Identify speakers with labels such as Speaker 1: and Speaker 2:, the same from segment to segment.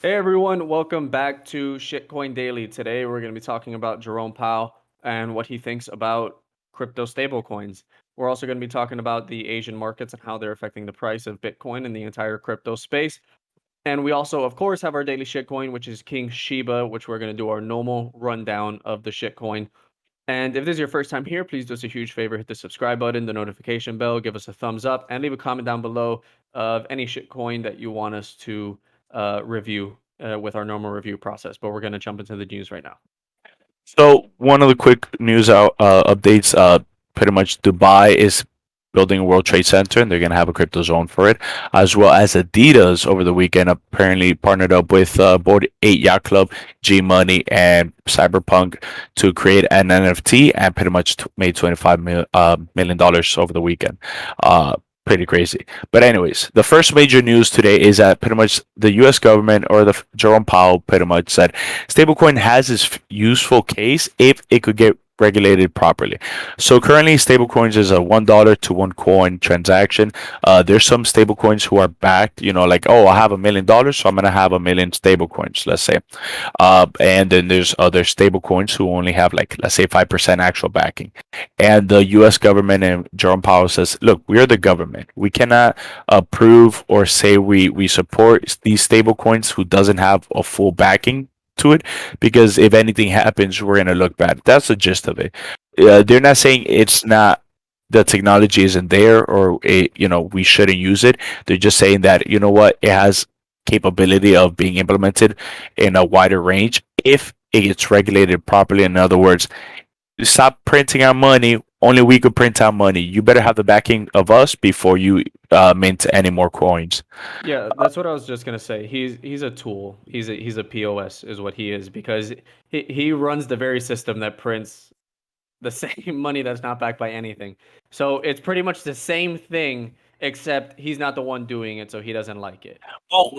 Speaker 1: Hey everyone, welcome back to Shitcoin Daily. Today we're going to be talking about Jerome Powell and what he thinks about crypto stablecoins. We're also going to be talking about the Asian markets and how they're affecting the price of Bitcoin and the entire crypto space. And we also, of course, have our daily shitcoin, which is King Shiba, which we're going to do our normal rundown of the shitcoin. And if this is your first time here, please do us a huge favor, hit the subscribe button, the notification bell, give us a thumbs up, and leave a comment down below of any shitcoin that you want us to review with our normal review process. But we're going to jump into the news right now.
Speaker 2: So one of the quick news updates, pretty much Dubai is building a World Trade Center, and they're gonna have a crypto zone for it, as well as Adidas over the weekend apparently partnered up with Board 8 Yacht Club, G Money, and Cyberpunk to create an NFT, and pretty much made $25 million over the weekend. Uh, Pretty crazy. But anyways, the first major news today is that pretty much the U.S. government or the Jerome Powell pretty much said stablecoin has its useful case if it could get regulated properly. So currently, stablecoins is a $1 to one coin transaction. There's some stablecoins who are backed, like, oh, I have $1 million, so I'm gonna have a million stablecoins, let's say. And then there's other stablecoins who only have, like, let's say 5% actual backing. And the U.S. government and Jerome Powell says, look, we are the government. We cannot approve or say we support these stablecoins who doesn't have a full backing to it, because if anything happens, we're gonna look bad. That's the gist of it. They're not saying it's not, the technology isn't there, or we shouldn't use it. They're just saying that, you know what, it has capability of being implemented in a wider range if it gets regulated properly. In other words, stop printing our money. Only we could print our money. You better have the backing of us before you mint any more coins.
Speaker 1: Yeah, that's what I was just gonna say. He's a tool. He's a POS is what he is because he runs the very system that prints the same money that's not backed by anything. So it's pretty much the same thing, except he's not the one doing it, so he doesn't like it.
Speaker 2: Well,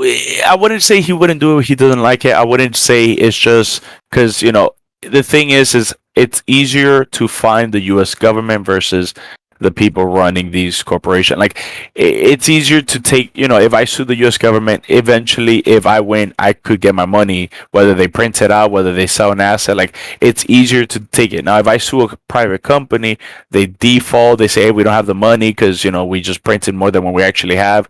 Speaker 2: I wouldn't say he wouldn't do it if he doesn't like it. I wouldn't say it's just because, the thing is it's easier to find the U.S. government versus the people running these corporations. Like, it's easier to take, if I sue the U.S. government, eventually, if I win, I could get my money, whether they print it out, whether they sell an asset. Like, it's easier to take it. Now, if I sue a private company, they default, they say, hey, we don't have the money because, we just printed more than what we actually have.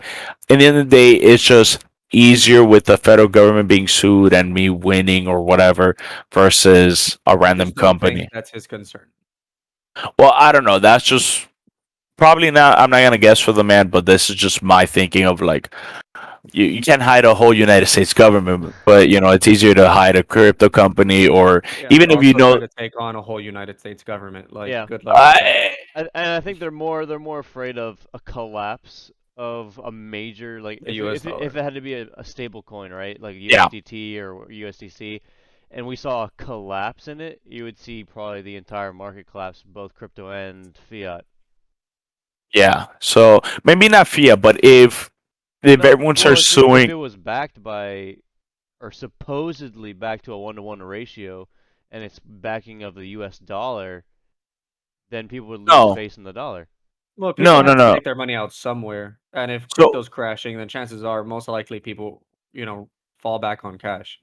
Speaker 2: At the end of the day, it's just easier with the federal government being sued and me winning or whatever versus a
Speaker 1: I
Speaker 2: random
Speaker 1: just don't think
Speaker 2: company.
Speaker 1: that's his concern.
Speaker 2: Well, I don't know. That's just probably not. I'm not gonna guess for the man, but this is just my thinking of, like, you can't hide a whole United States government, but it's easier to hide a crypto company, or
Speaker 1: Yeah,
Speaker 2: even
Speaker 1: but
Speaker 2: if you
Speaker 1: also try
Speaker 2: know.
Speaker 1: to take on a whole United States government. Like,
Speaker 3: Yeah,
Speaker 1: good luck with that.
Speaker 2: I,
Speaker 3: and I think they're more afraid of a collapse of a major, like,
Speaker 1: The
Speaker 3: if
Speaker 1: U.S.
Speaker 3: if
Speaker 1: dollar.
Speaker 3: it had to be a stable coin, right, like
Speaker 2: yeah.
Speaker 3: USDT or USDC, and we saw a collapse in it, you would see probably the entire market collapse, both crypto and fiat.
Speaker 2: Yeah. So maybe not fiat, but if
Speaker 3: No,
Speaker 2: everyone
Speaker 3: well,
Speaker 2: starts
Speaker 3: if
Speaker 2: suing.
Speaker 3: it was backed by, or supposedly backed to a 1-to-1 ratio, and it's backing of the U.S. dollar, then people would lose
Speaker 2: No,
Speaker 3: faith in the dollar.
Speaker 1: Well, people
Speaker 2: no, no,
Speaker 1: have to
Speaker 2: no.
Speaker 1: make their money out somewhere, and if
Speaker 2: So
Speaker 1: crypto's crashing, then chances are most likely people, fall back on cash.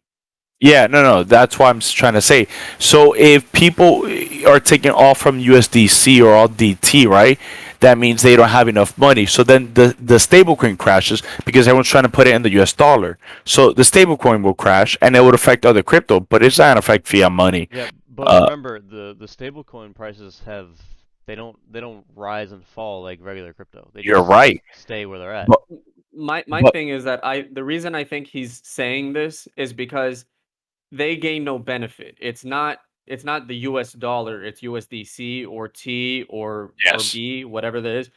Speaker 2: yeah, no, no. That's what I'm trying to say. So if people are taking off from USDC or all DT, right? That means they don't have enough money. So then the stablecoin crashes because everyone's trying to put it in the US dollar. So the stablecoin will crash and it would affect other crypto, but it's not gonna affect fiat money.
Speaker 3: Yeah, but
Speaker 2: Uh,
Speaker 3: remember the stablecoin prices they don't rise and fall like regular crypto. They
Speaker 2: you're
Speaker 3: just
Speaker 2: right.
Speaker 3: stay where they're at.
Speaker 2: But
Speaker 1: My
Speaker 2: but
Speaker 1: thing is that the reason I think he's saying this is because they gain no benefit. It's not the US dollar, it's USDC or T or
Speaker 2: yes.
Speaker 1: B, whatever that is.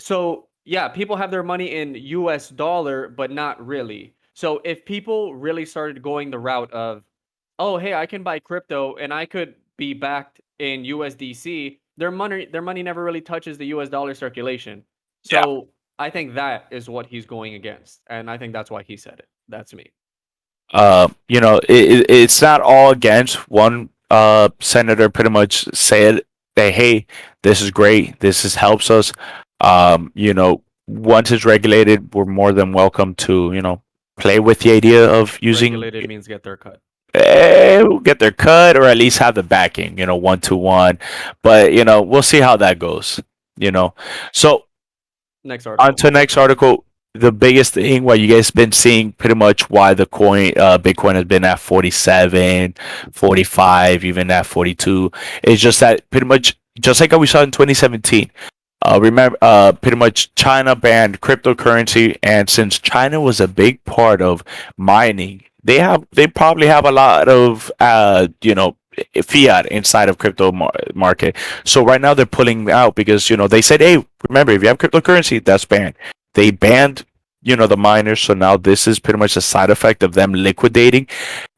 Speaker 1: So, yeah, people have their money in US dollar, but not really. So, if people really started going the route of, "Oh, hey, I can buy crypto and I could be backed in USDC," their money never really touches the US dollar circulation.
Speaker 2: Yeah.
Speaker 1: So, I think that is what he's going against, and I think that's why he said it. That's me.
Speaker 2: It's not all against one. Senator pretty much said that, hey, this is great. This is helps us. Once it's regulated, we're more than welcome to play with the idea of using
Speaker 1: Regulated means get their cut.
Speaker 2: get their cut or at least have the backing, 1-to-1. But we'll see how that goes. So
Speaker 1: Next
Speaker 2: on
Speaker 1: article.
Speaker 2: to the next article. The biggest thing, what you guys been seeing, pretty much why the Bitcoin has been at 47, 45, even at 42, is just that pretty much just like how we saw in 2017. Remember, pretty much China banned cryptocurrency, and since China was a big part of mining, they probably have a lot of fiat inside of market. So right now they're pulling out because they said, hey, remember, if you have cryptocurrency, that's banned. They banned the miners, so now this is pretty much a side effect of them liquidating.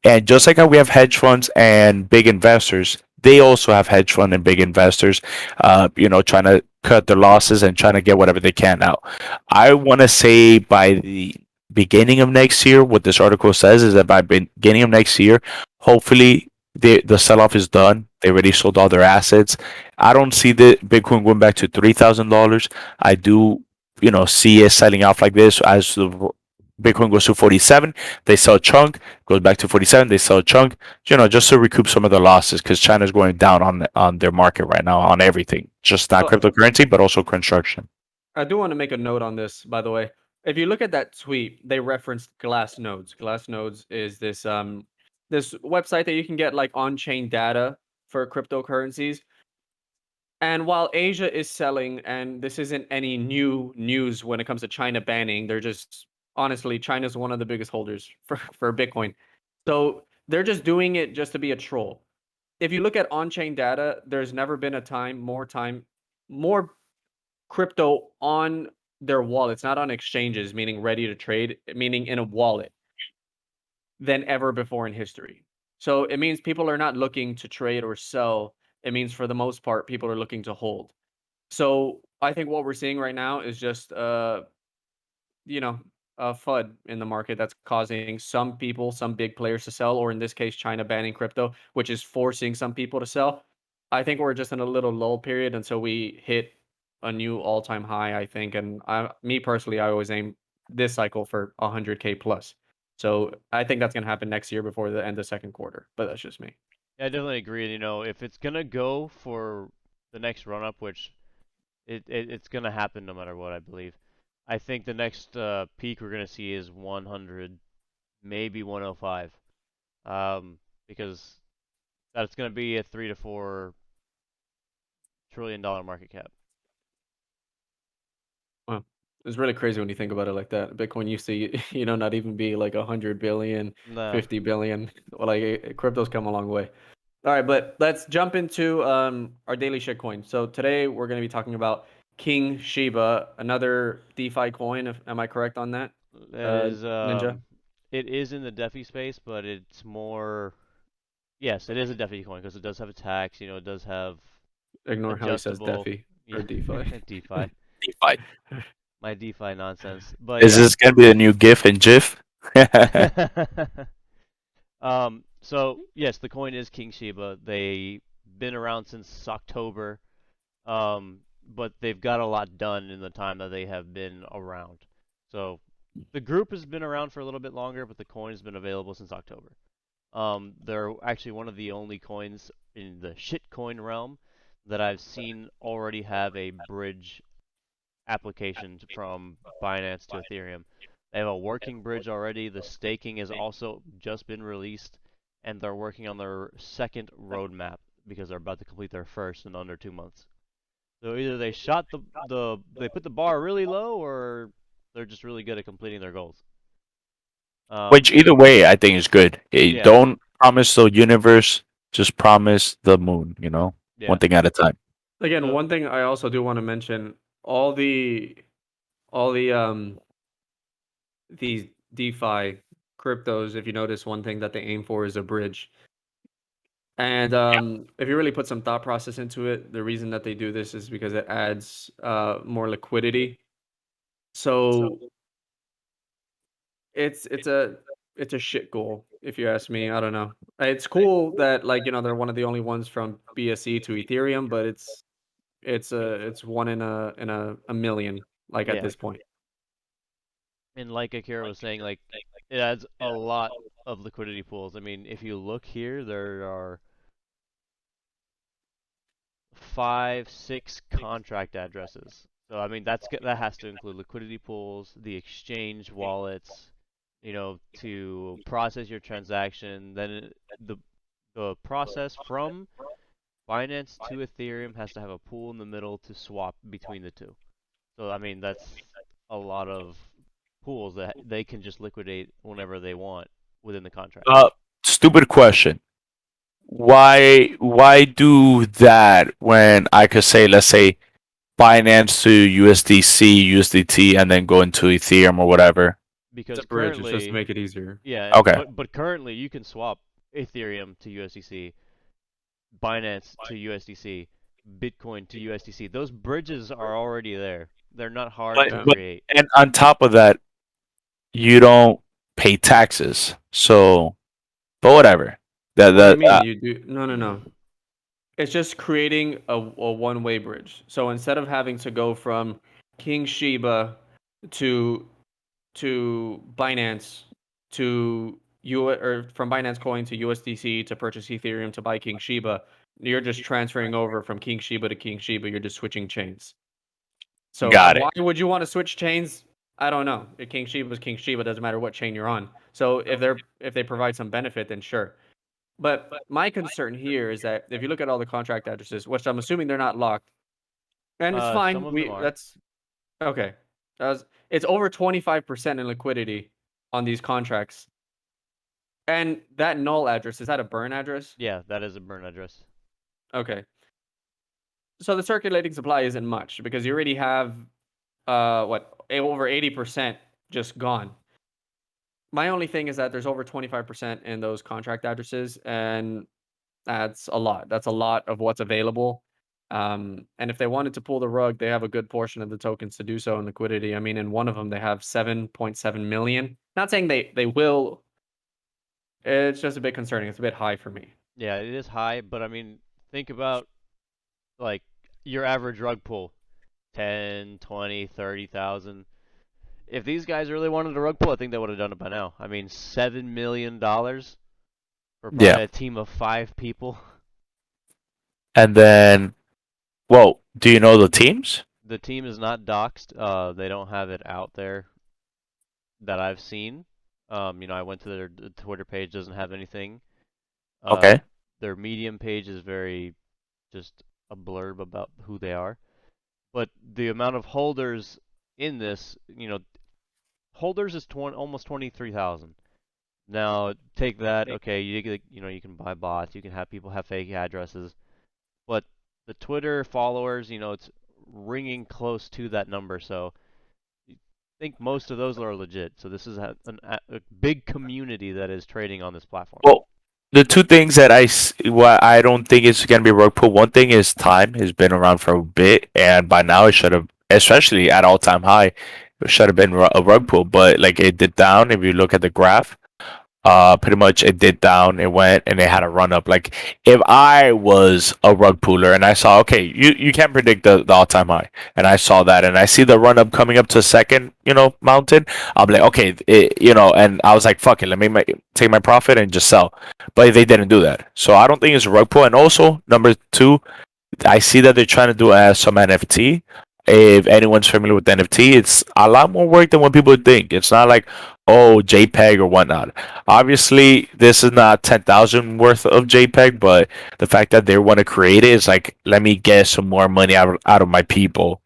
Speaker 2: And just like how we have hedge funds and big investors, they also have hedge fund and big investors, trying to cut their losses and trying to get whatever they can out. I want to say by the beginning of next year, what this article says is that by beginning of next year, hopefully the sell off is done. They already sold all their assets. I don't see the Bitcoin going back to $3,000. I do, see it selling off like this as the Bitcoin goes to 47. They sell a chunk, goes back to 47. They sell a chunk, just to recoup some of the losses because China's going down on their market right now on everything, just not
Speaker 1: Well,
Speaker 2: cryptocurrency, but also construction.
Speaker 1: I do want to make a note on this, by the way. If you look at that tweet, they referenced Glassnodes. Glassnodes is this website that you can get like on-chain data for cryptocurrencies. And while Asia is selling, and this isn't any new news when it comes to China banning, they're just honestly, China's one of the biggest holders for Bitcoin. So they're just doing it just to be a troll. If you look at on-chain data, there's never been a more crypto on their wallets, not on exchanges, meaning ready to trade, meaning in a wallet, than ever before in history. So it means people are not looking to trade or sell. It means for the most part, people are looking to hold. So I think what we're seeing right now is just you know, a FUD in the market that's causing some people, some big players to sell, or in this case, China banning crypto, which is forcing some people to sell. I think we're just in a little lull period until we hit a new all-time high, I think. And me personally, I always aim this cycle for 100K plus. So I think that's gonna happen next year before the end of second quarter. But that's just me.
Speaker 3: Yeah, I definitely agree. If it's gonna go for the next run up, which it's gonna happen no matter what, I believe. I think the next peak we're gonna see is 100, maybe 105, because that's gonna be a $3 to $4 trillion market cap.
Speaker 1: Wow. It's really crazy when you think about it like that. Bitcoin used to, not even be like 100 billion,
Speaker 3: Nah,
Speaker 1: 50 billion. Like crypto's come a long way. All right, but let's jump into our daily shitcoin. So today we're going to be talking about King Shiba, another DeFi coin. Am I correct on that?
Speaker 3: that is
Speaker 1: Ninja?
Speaker 3: it is in the DeFi space, but it's more. Yes, it is a DeFi coin because it does have a tax. It does have
Speaker 1: Ignore how he says
Speaker 3: adjustable.
Speaker 1: DeFi
Speaker 3: Yeah,
Speaker 1: or DeFi.
Speaker 3: DeFi,
Speaker 2: DeFi.
Speaker 3: my DeFi nonsense. But
Speaker 2: Is
Speaker 3: yeah.
Speaker 2: this gonna be the new GIF and GIF?
Speaker 3: So yes, the coin is King Shiba. They've been around since October, but they've got a lot done in the time that they have been around. So the group has been around for a little bit longer, but the coin has been available since October. They're actually one of the only coins in the shitcoin realm that I've seen already have a bridge application from Binance to Ethereum. They have a working bridge already. The staking has also just been released, and they're working on their second roadmap because they're about to complete their first in under 2 months. So either they shot they put the bar really low, or they're just really good at completing their goals.
Speaker 2: Which either way, I think is good.
Speaker 3: Yeah,
Speaker 2: Don't promise the universe, just promise the moon. One
Speaker 3: yeah.
Speaker 2: thing at a time.
Speaker 1: Again,
Speaker 3: So
Speaker 1: one thing I also do want to mention, all the all the these DeFi cryptos, if you notice, one thing that they aim for is a bridge. And if you really put some thought process into it, the reason that they do this is because it adds more liquidity. So it's a shit goal, if you ask me. I don't know. It's cool that they're one of the only ones from BSC to Ethereum, but it's one in a million, like at
Speaker 3: yeah,
Speaker 1: this point.
Speaker 3: and like Akira was saying, like it adds a lot of liquidity pools. I mean, if you look here, there are 5, 6 contract addresses. So I mean, that has to include liquidity pools, the exchange wallets, to process your transaction. Then the process from Binance to Ethereum has to have a pool in the middle to swap between the two. So I mean, that's a lot of pools that they can just liquidate whenever they want within the contract.
Speaker 2: Stupid question. Why do that when I could say, let's say, Binance to USDC, USDT, and then go into Ethereum or whatever?
Speaker 1: It's
Speaker 3: Because
Speaker 1: a bridge. It's just to
Speaker 3: currently,
Speaker 1: make it easier.
Speaker 3: yeah,
Speaker 2: Okay.
Speaker 3: but currently you can swap Ethereum to USDC, Binance to USDC, Bitcoin to USDC. Those bridges are already there. They're not hard
Speaker 2: But
Speaker 3: to
Speaker 1: Yeah.
Speaker 2: but
Speaker 3: create.
Speaker 2: and on top of that, you don't pay taxes. So, but whatever. That
Speaker 1: What do you
Speaker 2: that
Speaker 1: mean? You do? No, no, no. It's just creating a one-way bridge. So instead of having to go from King Shiba to Binance to or from Binance Coin to USDC to purchase Ethereum to buy King Shiba, you're just transferring over from King Shiba to King Shiba. You're just switching chains. So
Speaker 2: got it.
Speaker 1: why would you want to switch chains? I don't know. King Shiba is King Shiba. Doesn't matter what chain you're on. So if they provide some benefit, then sure. But my concern here is that if you look at all the contract addresses, which I'm assuming they're not locked, and it's
Speaker 3: Some
Speaker 1: fine.
Speaker 3: of them are.
Speaker 1: That's okay. It's over 25% in liquidity on these contracts. And that null address, is that a burn address?
Speaker 3: Yeah, that is a burn address.
Speaker 1: Okay. So the circulating supply isn't much because you already have over 80% just gone. My only thing is that there's over 25% in those contract addresses, and that's a lot. That's a lot of what's available. And if they wanted to pull the rug, they have a good portion of the tokens to do so in liquidity. I mean, in one of them, they have 7.7 million. Not saying they will. It's just a bit concerning. It's a bit high for me.
Speaker 3: Yeah, it is high, but I mean, think about like your average rug pull, 10, 20, 30,000. If these guys really wanted a rug pull, I think they would have done it by now. I mean, $7 million for
Speaker 2: Yeah.
Speaker 3: probably a team of 5 people.
Speaker 2: And then, well, do you know the teams?
Speaker 3: The team is not doxed. They don't have it out there that I've seen. I went to their Twitter page, doesn't have anything. Uh,
Speaker 2: Okay.
Speaker 3: their Medium page is very just a blurb about who they are. But the amount of holders in this, holders is almost 23,000. Now take that, okay, you can buy bots, you can have people have fake addresses, but the Twitter followers, it's ringing close to that number. So I think most of those are legit. So this is a big community that is trading on this platform.
Speaker 2: Well, the two things that why I don't think it's gonna be rug pull. One thing is time has been around for a bit, and by now it should have, especially at all time high, it should have been a rug pull. But like it did down. If you look at the graph, pretty much it did down, it went, and it had a run up. Like if I was a rug puller and I saw, okay, you can't predict the all time high, and I saw that, and I see the run up coming up to second, mountain, I'll be like, okay, and I was like, fuck it, let me take my profit and just sell. But they didn't do that, so I don't think it's a rug pull. And also number two, I see that they're trying to do some NFT. If anyone's familiar with NFT, it's a lot more work than what people think. It's not like, oh, JPEG or whatnot. Obviously, this is not 10,000 worth of JPEG, but the fact that they want to create it is like, let me get some more money out of my people,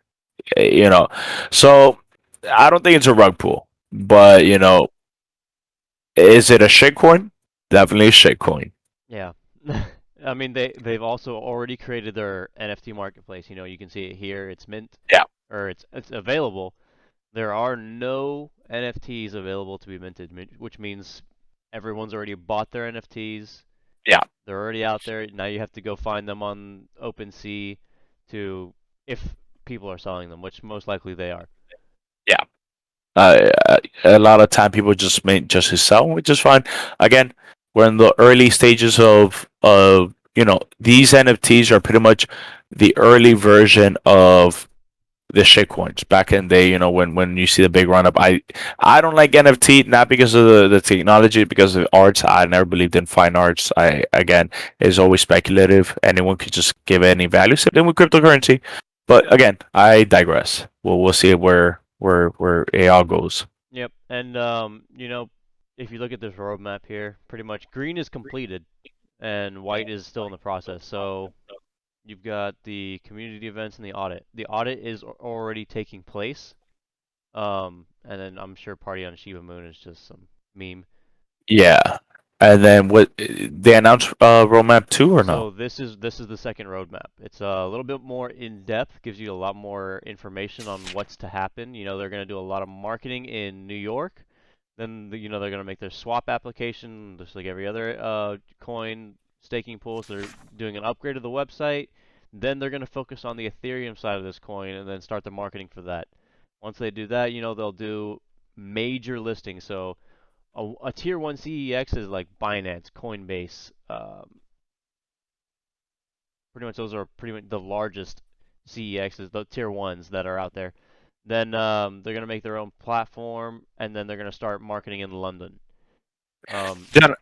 Speaker 2: you know. So I don't think it's a rug pull, but is it a shitcoin? Definitely a shitcoin.
Speaker 3: Yeah. I mean, they've also already created their NFT marketplace. You can see it here. It's mint,
Speaker 2: Yeah,
Speaker 3: or it's available. There are no NFTs available to be minted, which means everyone's already bought their NFTs.
Speaker 2: yeah,
Speaker 3: They're already out there. Now you have to go find them on OpenSea if people are selling them, which most likely they are.
Speaker 2: yeah. A lot of time people just make just to sell, which is fine. Again, we're in the early stages of these NFTs are pretty much the early version of the shit coins back in the day. When you see the big run up, I don't like NFT, not because of the technology, because of arts. I never believed in fine arts. I again, it's always speculative. Anyone could just give any value, same with cryptocurrency. But again, I digress. We'll see where AI goes.
Speaker 3: Yep. And if you look at this roadmap here, pretty much green is completed and white is still in the process. So you've got the community events and the audit. The audit is already taking place. And then I'm sure Party on Shiba Moon is just some meme.
Speaker 2: Yeah. And then what they announced roadmap 2 or no?
Speaker 3: So this is the second roadmap. It's a little bit more in depth, gives you a lot more information on what's to happen. They're going to do a lot of marketing in New York. Then they're going to make their swap application just like every other coin staking pool. So they're doing an upgrade of the website. Then they're going to focus on the Ethereum side of this coin and then start the marketing for that. Once they do that, they'll do major listings. So a tier one CEX is like Binance, Coinbase. Pretty much those are pretty much the largest CEXs, the tier ones that are out there. Then they're gonna make their own platform, and then they're gonna start marketing in London. Um,
Speaker 2: Gen-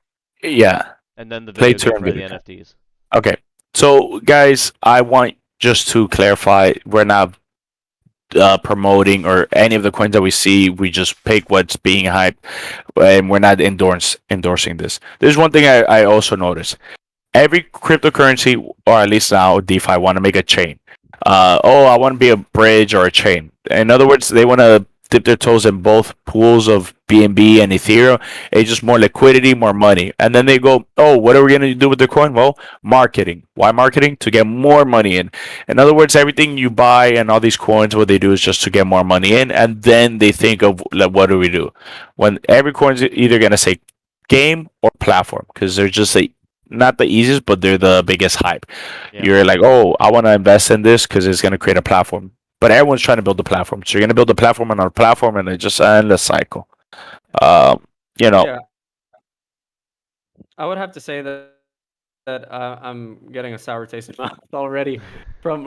Speaker 2: yeah.
Speaker 3: and then the
Speaker 2: Play
Speaker 3: video
Speaker 2: to
Speaker 3: game
Speaker 2: earn
Speaker 3: for the
Speaker 2: video.
Speaker 3: NFTs.
Speaker 2: Okay. So guys, I want just to clarify, we're not promoting or any of the coins that we see. We just pick what's being hyped, and we're not endorsing this. There's one thing I also noticed. Every cryptocurrency, or at least now DeFi, want to make a chain. I want to be a bridge or a chain. In other words, they want to dip their toes in both pools of BNB and Ethereum. It's just more liquidity, more money. And then they go, oh, what are we going to do with the coin? Well, marketing. Why marketing? To get more money in. In other words, everything you buy and all these coins, what they do is just to get more money in. And then they think of, like, what do we do? When every coin's either going to say game or platform, because they're just not the easiest, but they're the biggest hype.
Speaker 3: Yeah,
Speaker 2: You're like, oh, I want to invest in this because it's going to create a platform. But everyone's trying to build a platform. So you're going to build a platform and a platform, and it's just an endless cycle. Um, you know,
Speaker 1: Yeah, I would have to say that I'm getting a sour taste in my mouth already from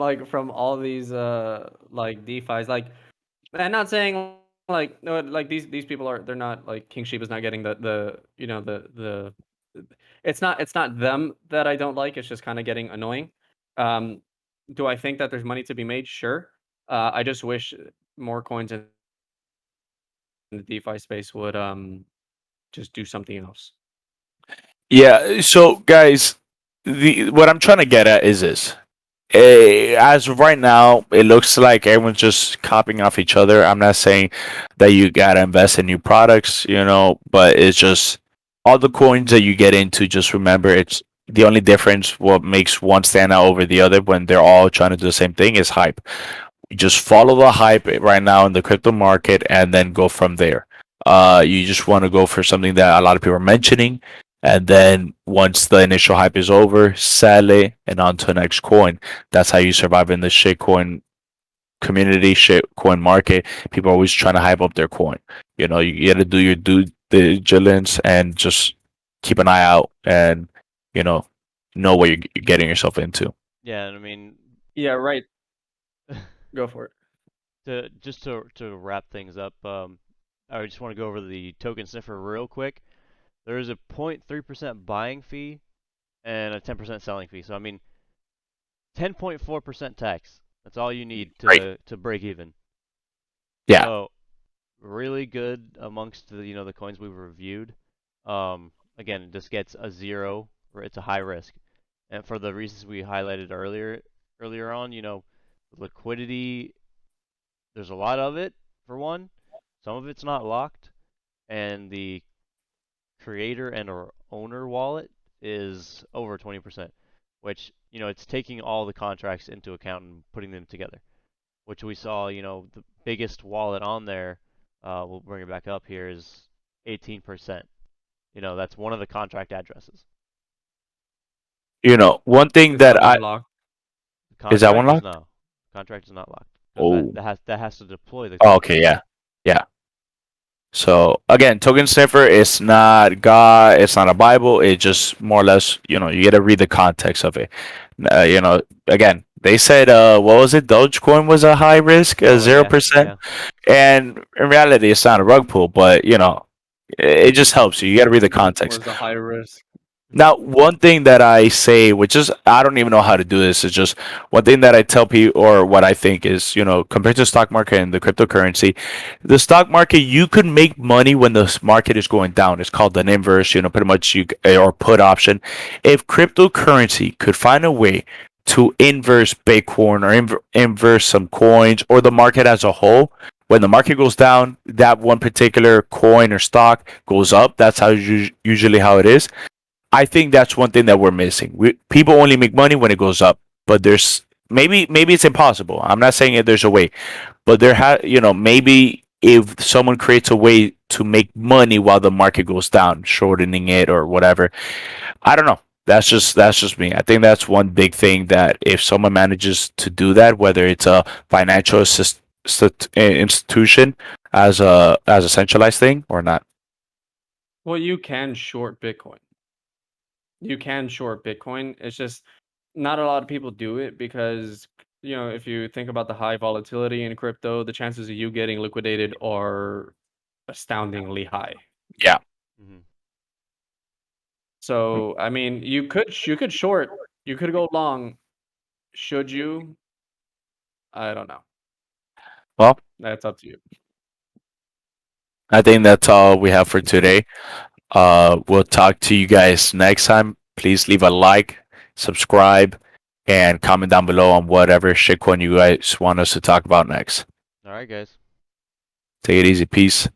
Speaker 1: all these like DeFi's. Like, and not saying like no, like these people are, they're not like King Shiba's not getting the the it's not them that I don't like. It's just kind of getting annoying. Um, do I think that there's money to be made? Sure. I just wish more coins in the DeFi space would just do something else.
Speaker 2: yeah. So guys, the what I'm trying to get at is this. As of right now, it looks like everyone's just copying off each other. I'm not saying that you gotta invest in new products, but it's just all the coins that you get into. Just remember, it's the only difference. What makes one stand out over the other when they're all trying to do the same thing is hype. You just follow the hype right now in the crypto market and then go from there. You just want to go for something that a lot of people are mentioning, and then once the initial hype is over, sell it and on to the next coin. That's how you survive in the shitcoin community, shitcoin market. People are always trying to hype up their coin. You got to do your due diligence and just keep an eye out and you know what you're getting yourself into.
Speaker 3: yeah, and I mean,
Speaker 1: Yeah, right. Go for it.
Speaker 3: to wrap things up, I just want to go over the token sniffer real quick. There is a 0.3% buying fee and a 10% selling fee. So I mean, 10.4% tax. That's all you need
Speaker 2: Right.
Speaker 3: to break even.
Speaker 2: Yeah.
Speaker 3: So really good amongst the coins we've reviewed. Again, this gets a zero, or it's a high risk, and for the reasons we highlighted earlier on, liquidity. There's a lot of it for one. Some of it's not locked, and the creator and or owner wallet is over 20%, which it's taking all the contracts into account and putting them together. Which we saw, the biggest wallet on there. We'll bring it back up here is 18%. That's one of the contract addresses.
Speaker 2: One thing
Speaker 1: Is
Speaker 2: that
Speaker 1: that
Speaker 2: I
Speaker 1: one locked?
Speaker 3: The
Speaker 2: is that one
Speaker 3: contract is
Speaker 2: locked?
Speaker 3: no. Contract is not locked because that
Speaker 2: Oh.
Speaker 3: that has that has to deploy the
Speaker 2: Oh,
Speaker 3: coin.
Speaker 2: okay, yeah. Yeah. So again, token sniffer is not God, it's not a Bible, it's just more or less, you got to read the context of it. Again, They said, what was it? Dogecoin was a high risk,
Speaker 3: Oh
Speaker 2: zero
Speaker 3: yeah,
Speaker 2: percent,
Speaker 3: yeah.
Speaker 2: and in reality, it's not a rug pull. But it just helps you. You got to read the context.
Speaker 1: Was a high risk.
Speaker 2: Now, one thing that I say, which is I don't even know how to do this, is just one thing that I tell people, or what I think is, compared to the stock market and the cryptocurrency, the stock market, you could make money when the market is going down. It's called an inverse, pretty much or put option. If cryptocurrency could find a way to inverse Bitcoin or inverse some coins or the market as a whole, when the market goes down, that one particular coin or stock goes up. That's usually how it is. I think that's one thing that we're missing. People only make money when it goes up, but there's maybe it's impossible. I'm not saying that there's a way, but maybe if someone creates a way to make money while the market goes down, shortening it or whatever. I don't know. That's just me. I think that's one big thing that if someone manages to do that, whether it's a financial institution as a centralized thing or not.
Speaker 1: Well, you can short Bitcoin. You can short Bitcoin. It's just not a lot of people do it because, if you think about the high volatility in crypto, the chances of you getting liquidated are astoundingly high.
Speaker 2: Yeah.
Speaker 3: Hmm.
Speaker 1: So, I mean, you could short, you could go long. Should you? I don't know.
Speaker 2: Well,
Speaker 1: That's up to you.
Speaker 2: I think that's all we have for today. We'll talk to you guys next time. Please leave a like, subscribe, and comment down below on whatever shitcoin you guys want us to talk about next.
Speaker 3: All right, guys.
Speaker 2: Take it easy. Peace.